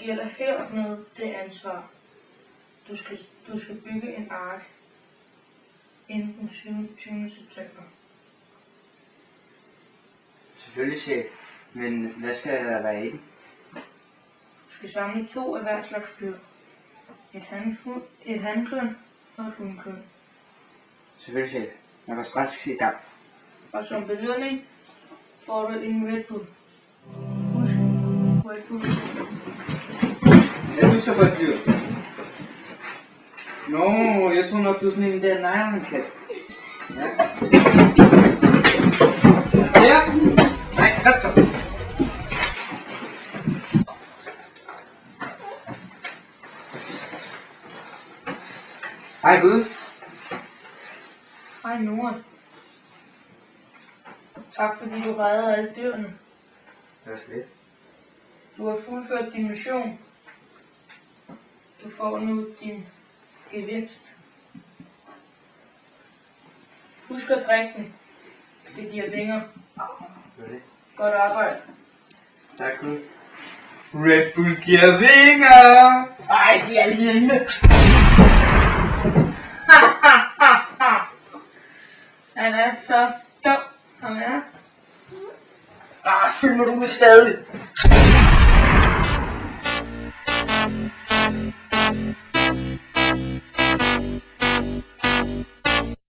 giver dig hermed det ansvar. Du skal bygge en ark inden den 20. september. Selvfølgelig, chef. Men hvad skal der være i den? Du skal samle 2 af hver slags dyr. Et hankøn og et hunkøn. Selvfølgelig, chef. Jeg går straks i gang. Og som belønning får du en Red Bull. Husk, Red Bull. Er du så godt dyr? Nå, jeg tror nok, du er sådan en der nejernkat. Ja. Ja. Nej, ret så. Hej Gud. Hej Norden. Tak fordi du redder alle dyrene. Det var slet. Du har fuldført din mission. Du får nu din gevinst. Husk at drikke den. Det giver vinger. Hvad er det? Godt arbejde. Tak Gud. Red Bull giver vinger! Ej, de er lille. Han er så dum. Ham er. Følger du med stadig?